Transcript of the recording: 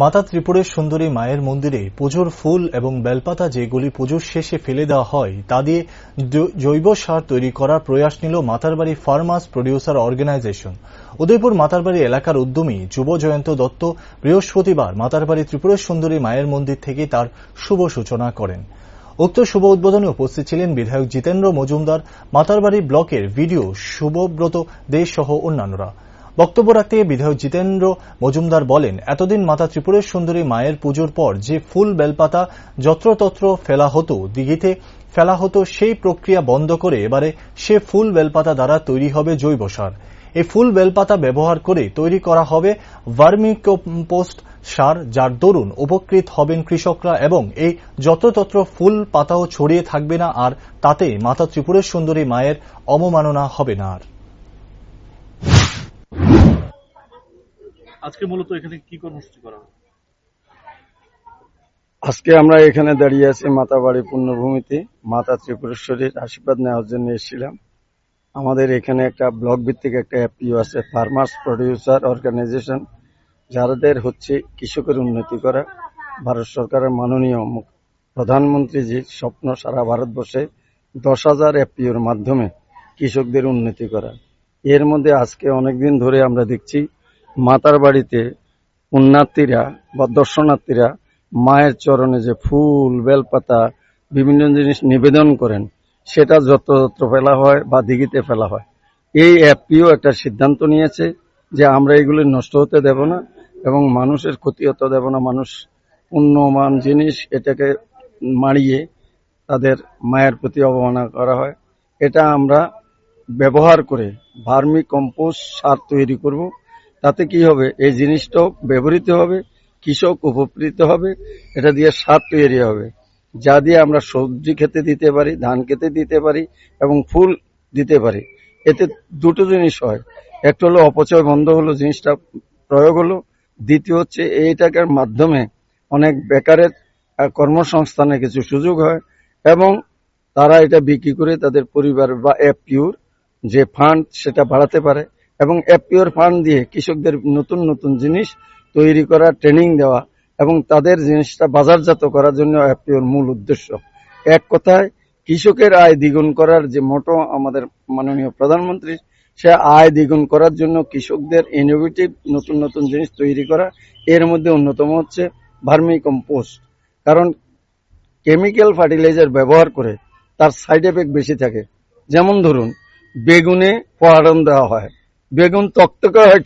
মাতা ত্রিপুরের সুন্দরী মায়ের মন্দিরে পুজোর ফুল এবং বেলপাতা যেগুলি পুজোর শেষে ফেলে দেওয়া হয় তা দিয়ে জৈব সার তৈরি করার প্রয়াস নিল Matarbari farmers producer organization. Udaipur Matarbari এলাকার উদ্যমী যুব জয়ন্ত দত্ত বৃহস্পতিবার মাতারবাড়ি ত্রিপুরের সুন্দরী মায়ের মন্দির থেকে তার শুভ সূচনা করেন। উক্ত শুভ উদ্বোধনে উপস্থিত ছিলেন বিধায়ক জিতেন্দ্র মজুমদার, মাতারবাড়ি ব্লকের ভিডিও শুভব্রত দে সহ অন্যান্যরা। বক্তব্য রাখতে বিধায়ক জিতেন্দ্র মজুমদার বলেন, এতদিন মাতা ত্রিপুরের সুন্দরী মায়ের পুজোর পর যে ফুল বেলপাতা যত্রতত্র ফেলা হতো, দিঘিতে ফেলা হতো, সেই প্রক্রিয়া বন্ধ করে এবারে সে ফুল বেলপাতা দ্বারা তৈরি হবে জৈব সার। এই ফুল বেলপাতা ব্যবহার করে তৈরি করা হবে ভার্মিকম্পোস্ট সার, যার দরুন উপকৃত হবেন কৃষকরা এবং এই যত্রতত্র ফুল পাতাও ছড়িয়ে থাকবে না, আর তাতে মাতা ত্রিপুরের সুন্দরী মায়ের অবমাননা হবে না। আর আজকে মূলত এখানে কি কর্মসূচি করা হবে? আজকে আমরা এখানে দাঁড়িয়ে আছি মাতাবাড়ি পুণ্যভূমিতে। মাতা ত্রিপুরেশ্বরীর আশীর্বাদ নেওয়ার জন্য এসেছিলাম। আমাদের এখানে একটা ব্লক ভিত্তিক একটা এফপিও আছে, ফার্মার্স প্রডিউসার অর্গানাইজেশন, যাদের হচ্ছে কৃষকের উন্নতি করা। ভারত সরকারের মাননীয় প্রধানমন্ত্রীজির স্বপ্ন সারা ভারতবর্ষে 10,000 এফপিওর মাধ্যমে কৃষকদের উন্নতি করা। এর মধ্যে আজকে অনেকদিন ধরে আমরা দেখছি মাতার বাড়িতে পুণ্যার্থীরা বা দর্শনার্থীরা মায়ের চরণে যে ফুল বেলপাতা বিভিন্ন জিনিস নিবেদন করেন, সেটা যত্রতত্র ফেলা হয় বা দিঘিতে ফেলা হয়। এই এফপিও একটা সিদ্ধান্ত নিয়েছে যে আমরা এগুলি নষ্ট হতে দেব না এবং মানুষের ক্ষতি হতে দেব না। মানুষ পুণ্যমান জিনিস এটাকে মারিয়ে তাদের মায়ের প্রতি অবমাননা করা হয়। এটা আমরা ব্যবহার করে ভার্মি কম্পোস্ট সার তৈরি করব। তাতে কি হবে, এই জিনিসটাও ব্যবহৃত হবে, কৃষক উপকৃত হবে, এটা দিয়ে সার তৈরি হবে, যা দিয়ে আমরা সবজি খেতে দিতে পারি, ধান খেতে দিতে পারি এবং ফুল দিতে পারি। এতে দুটো জিনিস হয়, একটা হলো অপচয় বন্ধ হলো, জিনিসটা প্রয়োগ হলো। দ্বিতীয় হচ্ছে এইটার মাধ্যমে অনেক বেকারের কর্মসংস্থানের কিছু সুযোগ হয় এবং তারা এটা বিক্রি করে তাদের পরিবার বা এফপিওর যে ফান্ড সেটা বাড়াতে পারে এবং এফপিওর ফান্ড দিয়ে কৃষকদের নতুন নতুন জিনিস তৈরি করা, ট্রেনিং দেওয়া এবং তাদের জিনিসটা বাজারজাত করার জন্য এফপিওর মূল উদ্দেশ্য। এক কথায় কৃষকের আয় দ্বিগুণ করার যে মোটো আমাদের মাননীয় প্রধানমন্ত্রী, সে আয় দ্বিগুণ করার জন্য কৃষকদের ইনোভেটিভ নতুন নতুন জিনিস তৈরি করা। এর মধ্যে অন্যতম হচ্ছে ভার্মি কম্পোস্ট। কারণ কেমিক্যাল ফার্টিলাইজার ব্যবহার করে তার সাইড এফেক্ট বেশি থাকে। যেমন ধরুন, বেগুনে ফোড়ন দেওয়া হয়, বেগুন তকতকে হয়।